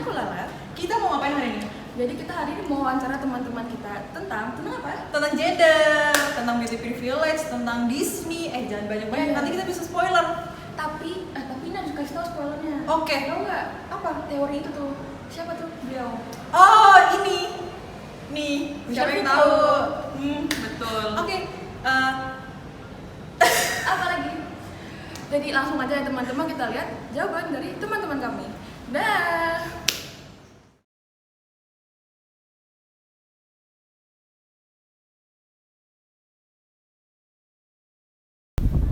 Lala. Kita mau ngapain hari ini? Jadi kita hari ini mau wawancara teman-teman kita tentang apa? Tentang gender, tentang beauty privilege, tentang Disney. Jangan banyak-banyak, nanti kita bisa spoiler. Tapi ini harus kasih tahu spoilernya. Oke. Tahu nggak apa teori itu tuh? Siapa tuh beliau? Oh, ini. Nih, siapa yang tahu? Betul. Oke. Apa lagi? Jadi langsung aja ya teman-teman, kita lihat jawaban dari teman-teman kami. Dah.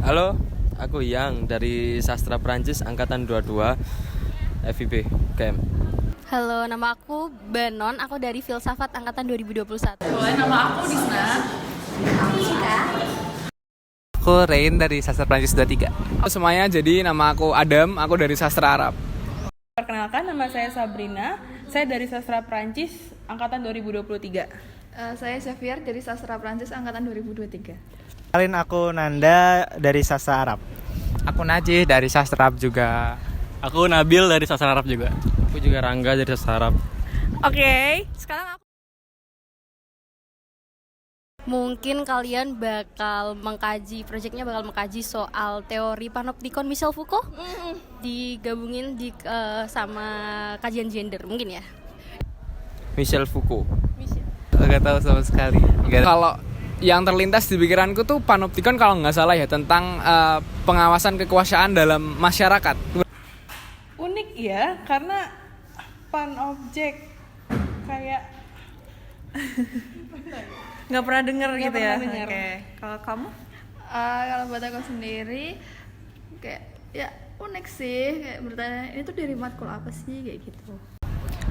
Halo, aku Yang dari Sastra Prancis Angkatan 22 FIB KM. Halo, nama aku Banon, aku dari Filsafat Angkatan 2021. Boleh, nama aku Disna. Aku Cika. Aku Rain dari Sastra Prancis 23. Semuanya, jadi nama aku Adam, aku dari Sastra Arab. Perkenalkan, nama saya Sabrina. Saya dari Sastra Prancis Angkatan 2023. Saya Xavier dari Sastra Prancis Angkatan 2023. Kenalin, aku Nanda dari Sastra Arab. Aku Najih dari Sastra Arab juga. Aku Nabil dari Sastra Arab juga. Aku juga Rangga dari Sastra Arab. Oke, sekarang aku Mungkin kalian bakal proyeknya bakal mengkaji soal teori panoptikon Michel Foucault, digabungin sama kajian gender, mungkin ya. Michel Foucault. Gak tahu sama sekali. Kalau yang terlintas di pikiranku tuh panoptikon kalau nggak salah ya tentang pengawasan kekuasaan dalam masyarakat. unik ya, karena panobjek kayak nggak pernah denger gitu ya. Oke, kalau kamu? Kalau buat aku sendiri kayak ya unik sih, kayak bertanya ini tuh dari matkul apa sih kayak gitu.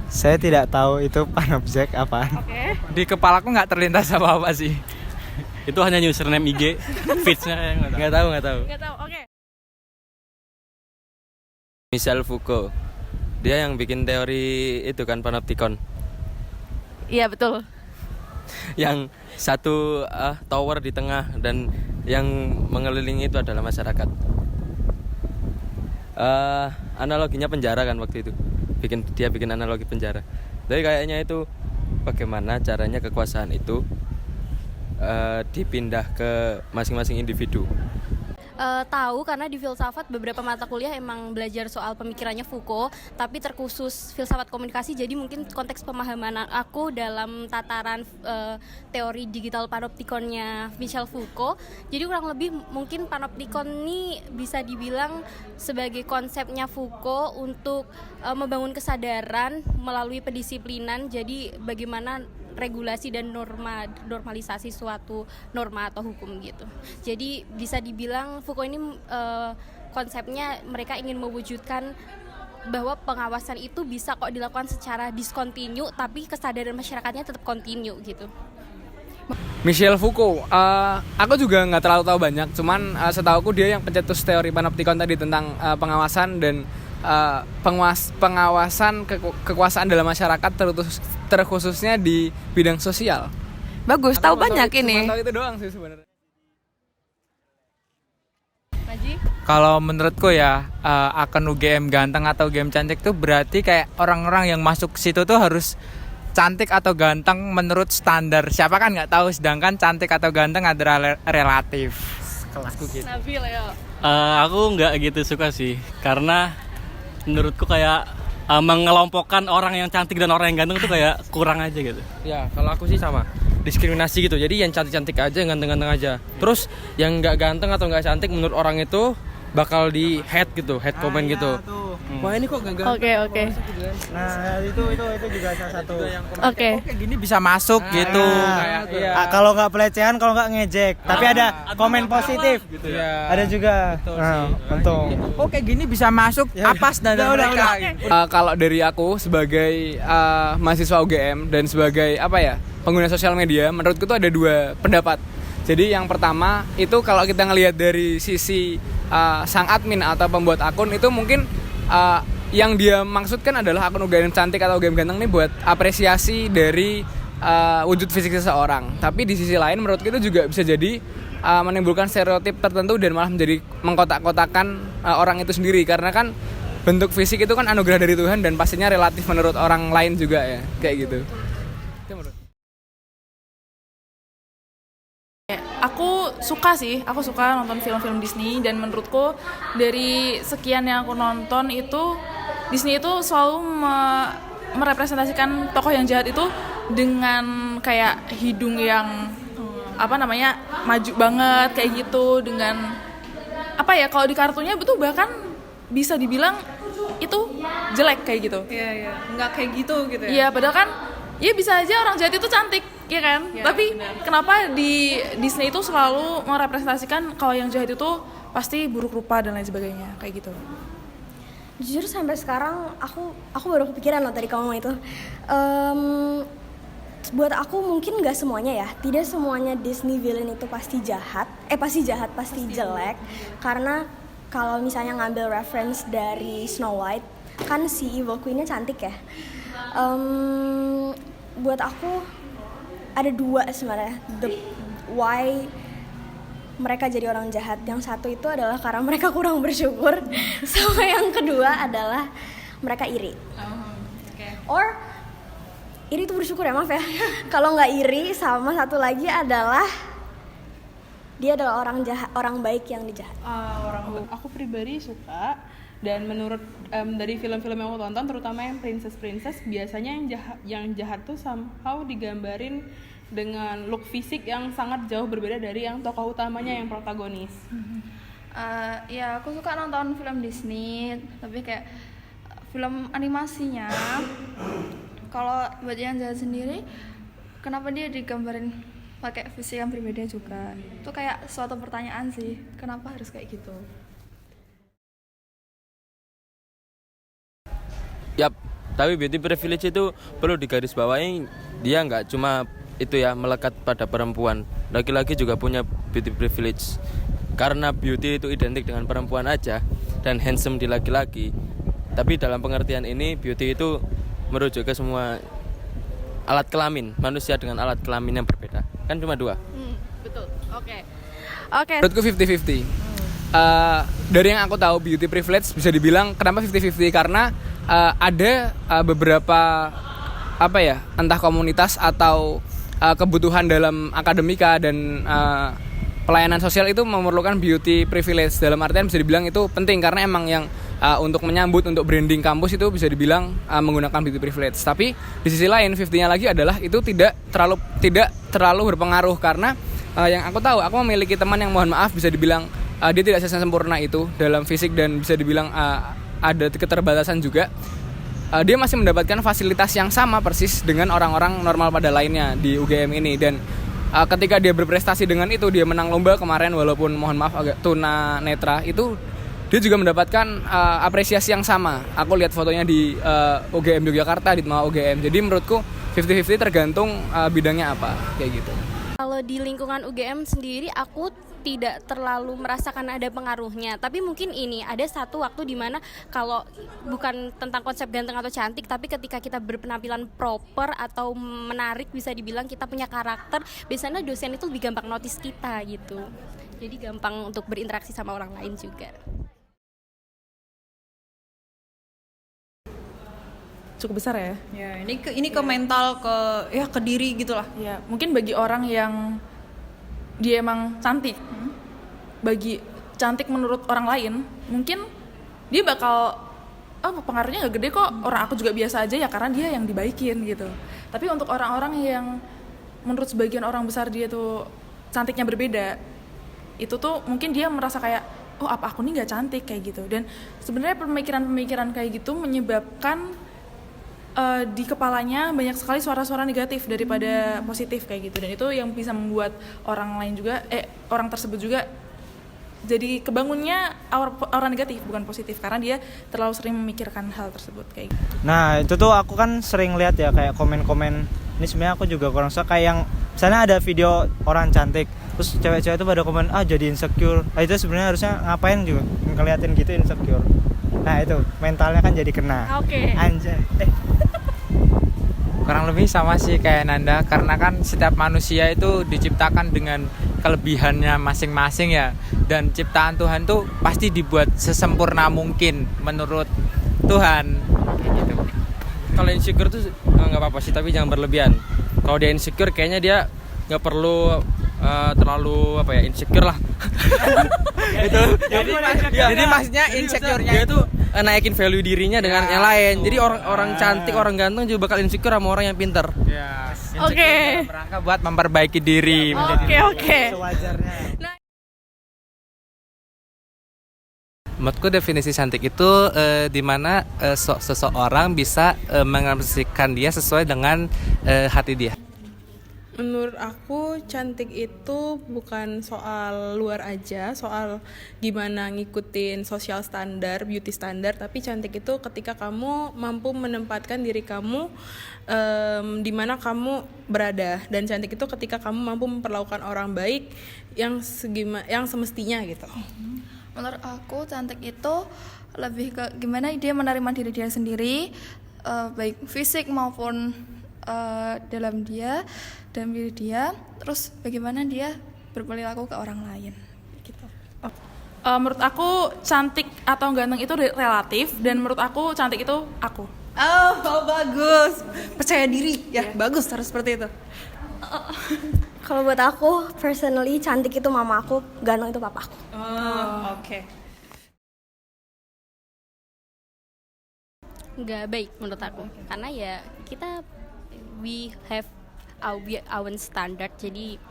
Saya tidak tahu itu panobjek apaan. Oke. Di kepalaku nggak terlintas apa-apa sih. Itu hanya username IG, feeds-nya Nggak tahu. Nggak tahu. Oke. Michel Foucault. Dia yang bikin teori itu kan panoptikon. Iya, betul. Yang satu tower di tengah dan yang mengelilingi itu adalah masyarakat. Analoginya penjara kan waktu itu. Dia bikin analogi penjara. Jadi kayaknya itu bagaimana caranya kekuasaan itu dipindah ke masing-masing individu. Tahu karena di filsafat beberapa mata kuliah emang belajar soal pemikirannya Foucault, tapi terkhusus filsafat komunikasi, jadi mungkin konteks pemahaman aku dalam tataran teori digital panoptikonnya Michel Foucault. Jadi kurang lebih mungkin panoptikon ini bisa dibilang sebagai konsepnya Foucault untuk membangun kesadaran melalui pendisiplinan. Jadi bagaimana regulasi dan normalisasi suatu norma atau hukum gitu. Jadi bisa dibilang Foucault ini konsepnya mereka ingin mewujudkan bahwa pengawasan itu bisa kok dilakukan secara diskontinu, tapi kesadaran masyarakatnya tetap kontinu gitu. Michel Foucault, aku juga nggak terlalu tahu banyak, cuman setahuku dia yang pencetus teori panoptikon tadi tentang pengawasan dan pengawasan kekuasaan dalam masyarakat, terkhususnya di bidang sosial. Bagus, tahu banyak ini. Tahu itu doang sih sebenarnya. Kalau menurutku ya, akun UGM ganteng atau game cantik tuh berarti kayak orang-orang yang masuk situ tuh harus cantik atau ganteng menurut standar siapa kan nggak tahu, sedangkan cantik atau ganteng adalah relatif. Kelasku gitu. Nabil ya. Aku nggak gitu suka sih, karena menurutku kayak mengelompokkan orang yang cantik dan orang yang ganteng tuh kayak kurang aja gitu. Ya, kalau aku sih sama. Diskriminasi gitu. Jadi yang cantik-cantik aja, yang ganteng-ganteng aja. Terus yang nggak ganteng atau nggak cantik menurut orang itu bakal di hate gitu, hate comment gitu. Wah, ini kok gak ganteng. Oke. Nah, itu juga salah satu. Oke. Kayak gini bisa masuk gitu. Kalau nggak pelecehan, kalau nggak ngejek, tapi ada komen positif. Gitu ya. Ada juga. Untung. Oh kayak gini bisa masuk apas dari mereka. Kalau dari aku sebagai mahasiswa UGM dan sebagai pengguna sosial media, menurutku tuh ada dua pendapat. Jadi yang pertama itu kalau kita ngelihat dari sisi sang admin atau pembuat akun itu mungkin yang dia maksudkan adalah akun UGM cantik atau UGM ganteng ini buat apresiasi dari wujud fisik seseorang. Tapi di sisi lain menurut kita juga bisa jadi menimbulkan stereotip tertentu dan malah menjadi mengkotak-kotakan orang itu sendiri, karena kan bentuk fisik itu kan anugerah dari Tuhan dan pastinya relatif menurut orang lain juga ya, kayak gitu. Itu menurut. Aku suka nonton film-film Disney, dan menurutku dari sekian yang aku nonton itu Disney itu selalu merepresentasikan tokoh yang jahat itu dengan kayak hidung yang maju banget kayak gitu, dengan kalau di kartunya itu bahkan bisa dibilang itu jelek kayak gitu. Iya, nggak kayak gitu ya. Iya, padahal kan ya bisa aja orang jahat itu cantik, ya kan? Ya, tapi benar. kenapa di Disney itu selalu merepresentasikan kalau yang jahat itu pasti buruk rupa dan lain sebagainya, kayak gitu. Jujur sampai sekarang aku baru kepikiran loh tadi kamu itu. Buat aku mungkin nggak semuanya ya, tidak semuanya Disney villain itu pasti jahat, pasti jelek. Karena kalau misalnya ngambil reference dari Snow White, kan si Evil Queen-nya cantik ya. Buat aku ada dua sebenarnya, why mereka jadi orang jahat. Yang satu itu adalah karena mereka kurang bersyukur, sama yang kedua adalah mereka iri. Or iri itu bersyukur ya, maaf ya. Kalau nggak iri, sama satu lagi adalah dia adalah orang jahat, orang baik yang dijahat. Aku pribadi suka, dan menurut dari film-film yang aku tonton, terutama yang princess biasanya yang jahat tuh somehow digambarin dengan look fisik yang sangat jauh berbeda dari yang tokoh utamanya yang protagonis. Ya aku suka nonton film Disney, tapi kayak film animasinya. Kalau buat yang jahat sendiri, kenapa dia digambarin pakai fisik yang berbeda juga? Itu kayak suatu pertanyaan sih, kenapa harus kayak gitu? Yap, tapi beauty privilege itu perlu digarisbawahi, dia nggak cuma itu ya melekat pada perempuan, laki-laki juga punya beauty privilege. Karena beauty itu identik dengan perempuan aja dan handsome di laki-laki. Tapi dalam pengertian ini beauty itu merujuk ke semua alat kelamin, manusia dengan alat kelamin yang berbeda. Kan cuma dua. Betul. Oke. Menurutku 50-50. Dari yang aku tahu beauty privilege bisa dibilang kenapa 50-50, karena ada beberapa entah komunitas atau kebutuhan dalam akademika dan pelayanan sosial itu memerlukan beauty privilege. Dalam artian bisa dibilang itu penting karena emang yang untuk menyambut, untuk branding kampus itu bisa dibilang menggunakan beauty privilege. Tapi di sisi lain 50-nya lagi adalah itu tidak terlalu berpengaruh, karena yang aku tahu, aku memiliki teman yang mohon maaf bisa dibilang dia tidak sempurna itu dalam fisik, dan bisa dibilang ada keterbatasan juga. Dia masih mendapatkan fasilitas yang sama persis dengan orang-orang normal pada lainnya di UGM ini. Dan ketika dia berprestasi dengan itu, dia menang lomba kemarin walaupun mohon maaf agak tuna netra, itu dia juga mendapatkan apresiasi yang sama. Aku lihat fotonya di UGM Yogyakarta, di Tma UGM. Jadi menurutku 50-50 tergantung bidangnya apa, kayak gitu. Kalau di lingkungan UGM sendiri aku tidak terlalu merasakan ada pengaruhnya, tapi mungkin ini ada satu waktu di mana kalau bukan tentang konsep ganteng atau cantik, tapi ketika kita berpenampilan proper atau menarik, bisa dibilang kita punya karakter, biasanya dosen itu lebih gampang notice kita gitu. Jadi gampang untuk berinteraksi sama orang lain juga. Cukup besar ya. Ya, ini ke mental, ke diri gitulah. Ya, mungkin bagi orang yang dia emang cantik, bagi cantik menurut orang lain, mungkin dia bakal pengaruhnya nggak gede kok, orang aku juga biasa aja ya karena dia yang dibaikin gitu. Tapi untuk orang-orang yang menurut sebagian orang besar dia tuh cantiknya berbeda, itu tuh mungkin dia merasa kayak apa aku nih nggak cantik kayak gitu. Dan sebenarnya pemikiran kayak gitu menyebabkan di kepalanya banyak sekali suara-suara negatif daripada positif kayak gitu, dan itu yang bisa membuat orang lain juga orang tersebut juga jadi kebangunnya aura negatif bukan positif karena dia terlalu sering memikirkan hal tersebut kayak gitu. Nah itu tuh aku kan sering lihat ya kayak komen-komen, ini sebenarnya aku juga kurang suka kayak yang misalnya ada video orang cantik terus cewek-cewek itu pada komen jadi insecure. Itu sebenarnya harusnya ngapain juga ngeliatin gitu insecure. Nah itu mentalnya kan jadi kena. Oke. Anjay. Kurang lebih sama sih kayak Nanda, karena kan setiap manusia itu diciptakan dengan kelebihannya masing-masing ya, dan ciptaan Tuhan tuh pasti dibuat sesempurna mungkin menurut Tuhan. Kayak gitu. Kalau insecure tuh nggak apa-apa sih, tapi jangan berlebihan. Kalau dia insecure kayaknya dia nggak perlu terlalu apa ya, insecure lah. Itu Jadi maksudnya insecure-nya dia tuh naikin value dirinya dengan yang lain. Jadi orang cantik, orang ganteng juga bakal insecure sama orang yang pintar. Ya, Oke. dalam rangka buat memperbaiki diri. Oke. Sewajarnya. Menurutku definisi cantik itu di mana seseorang bisa mengekspresikan dia sesuai dengan hati dia. Menurut aku cantik itu bukan soal luar aja, soal gimana ngikutin social standar, beauty standar, tapi cantik itu ketika kamu mampu menempatkan diri kamu di mana kamu berada, dan cantik itu ketika kamu mampu memperlakukan orang baik yang semestinya gitu. Menurut aku cantik itu lebih ke gimana dia menerima diri dia sendiri, baik fisik maupun dalam diri dia, terus bagaimana dia berperilaku ke orang lain gitu. Menurut aku cantik atau ganteng itu relatif, dan menurut aku cantik itu aku. Oh, bagus. Percaya diri ya, bagus, harus seperti itu. Kalau buat aku, personally cantik itu mama aku, ganteng itu papa aku. Oke. Nggak baik menurut aku, karena ya kita we have our own standard, jadi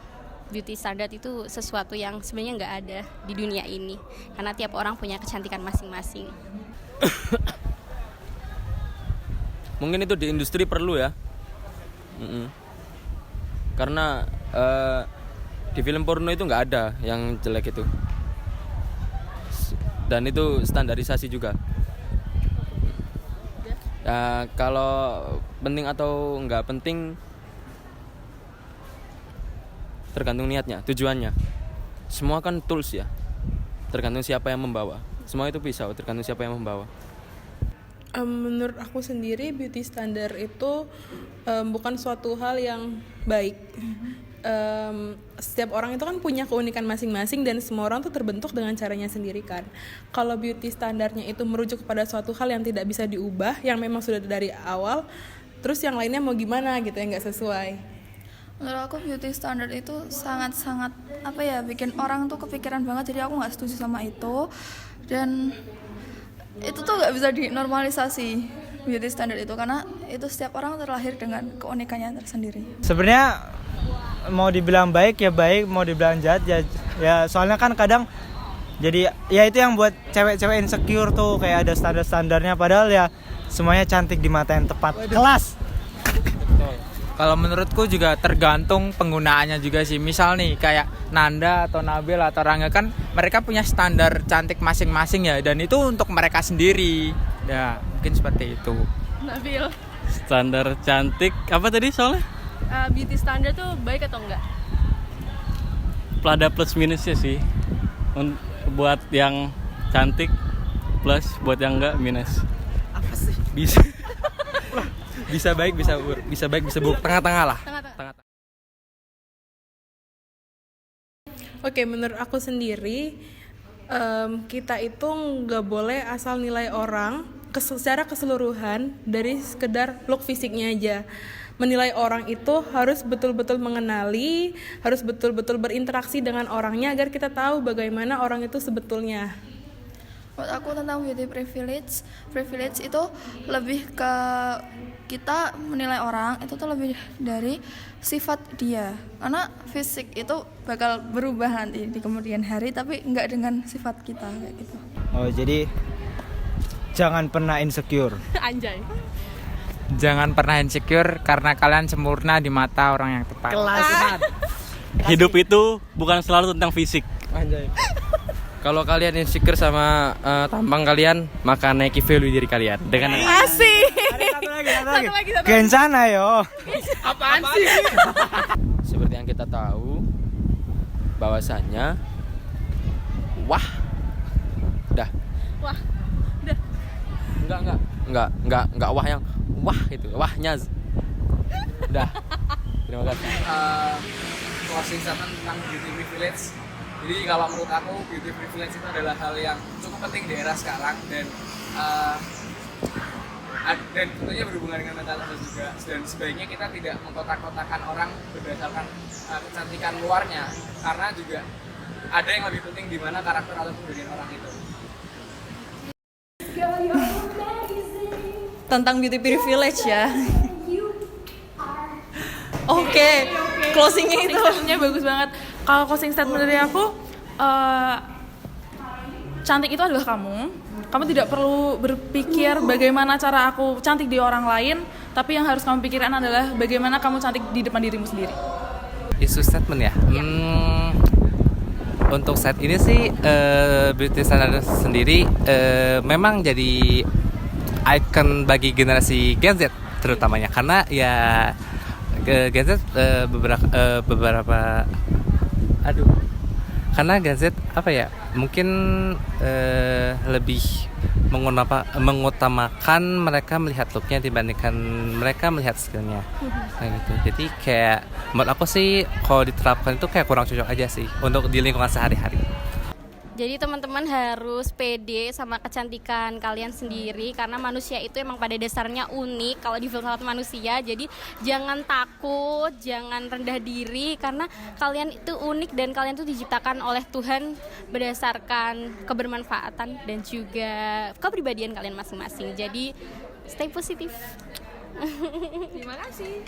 beauty standard itu sesuatu yang sebenarnya nggak ada di dunia ini, karena tiap orang punya kecantikan masing-masing. Mungkin itu di industri perlu ya. Karena di film porno itu nggak ada yang jelek itu, dan itu standarisasi juga. Kalau penting atau nggak penting tergantung niatnya, tujuannya. Semua kan tools ya, tergantung siapa yang membawa. Semua itu pisau, tergantung siapa yang membawa. Menurut aku sendiri beauty standar itu bukan suatu hal yang baik. Setiap orang itu kan punya keunikan masing-masing, dan semua orang tuh terbentuk dengan caranya sendiri kan. Kalau beauty standarnya itu merujuk kepada suatu hal yang tidak bisa diubah, yang memang sudah dari awal, terus yang lainnya mau gimana gitu yang nggak sesuai. Menurut aku beauty standard itu sangat-sangat apa ya, bikin orang tuh kepikiran banget, jadi aku nggak setuju sama itu, dan itu tuh nggak bisa dinormalisasi beauty standard itu, karena itu setiap orang terlahir dengan keunikannya tersendiri. Sebenarnya mau dibilang baik ya baik, mau dibilang jahat ya soalnya kan kadang jadi ya itu yang buat cewek-cewek insecure tuh, kayak ada standar-standarnya, padahal ya semuanya cantik di mata yang tepat. Kelas. Kalau menurutku juga tergantung penggunaannya juga sih. Misal nih kayak Nanda atau Nabil atau Rangga kan mereka punya standar cantik masing-masing ya, dan itu untuk mereka sendiri. Ya, mungkin seperti itu. Nabil. Standar cantik apa tadi soalnya? Beauty standard tuh baik atau enggak? Ada plus minusnya sih. Buat yang cantik plus, buat yang enggak minus. Apa sih? Bisa baik, bisa buruk, tengah-tengah lah. Oke, menurut aku sendiri kita itu nggak boleh asal nilai orang secara keseluruhan dari sekedar look fisiknya aja. Menilai orang itu harus betul-betul mengenali, harus betul-betul berinteraksi dengan orangnya agar kita tahu bagaimana orang itu sebetulnya. Menurut aku tentang beauty privilege itu lebih ke kita menilai orang itu tuh lebih dari sifat dia, karena fisik itu bakal berubah nanti di kemudian hari, tapi nggak dengan sifat kita kayak gitu. Oh, jadi jangan pernah insecure. Anjay. Jangan pernah insecure karena kalian sempurna di mata orang yang tepat. Kelas. Hidup itu bukan selalu tentang fisik. Anjay. Kalau kalian insecure sama tampang kalian, maka naiki value diri kalian dengan Asik. Satu lagi. Kencana yo. Apaan sih? seperti yang kita tahu bahwasannya wah enggak wah yang wah itu wahnya udah. Terima kasih. Closing statement tentang beauty privilege. Jadi kalau menurut aku beauty privilege itu adalah hal yang cukup penting di era sekarang dan tentunya berhubungan dengan mental health juga, dan sebaiknya kita tidak mengkotak-kotakan orang berdasarkan kecantikan luarnya, karena juga ada yang lebih penting di mana karakter atau kepribadian orang itu. Tentang beauty privilege ya. Oke, closingnya itu. Closing statementnya bagus banget. Kalau closing statement dari aku, cantik itu adalah kamu. Kamu tidak perlu berpikir bagaimana cara aku cantik di orang lain, tapi yang harus kamu pikirkan adalah bagaimana kamu cantik di depan dirimu sendiri. Isu statement ya. Untuk saat ini sih beauty standard sendiri memang jadi icon bagi generasi Gen Z terutamanya, karena ya Gen Z karena Gen Z apa ya, mungkin lebih mengutamakan mereka melihat looknya dibandingkan mereka melihat skillnya, kayak gitu. Jadi kayak menurut aku sih kalau diterapkan itu kayak kurang cocok aja sih untuk di lingkungan sehari-hari. Jadi teman-teman harus pede sama kecantikan kalian sendiri, karena manusia itu emang pada dasarnya unik kalau di filsafat manusia. Jadi jangan takut, jangan rendah diri, karena kalian itu unik dan kalian itu diciptakan oleh Tuhan berdasarkan kebermanfaatan dan juga kepribadian kalian masing-masing. Jadi stay positif. Terima kasih.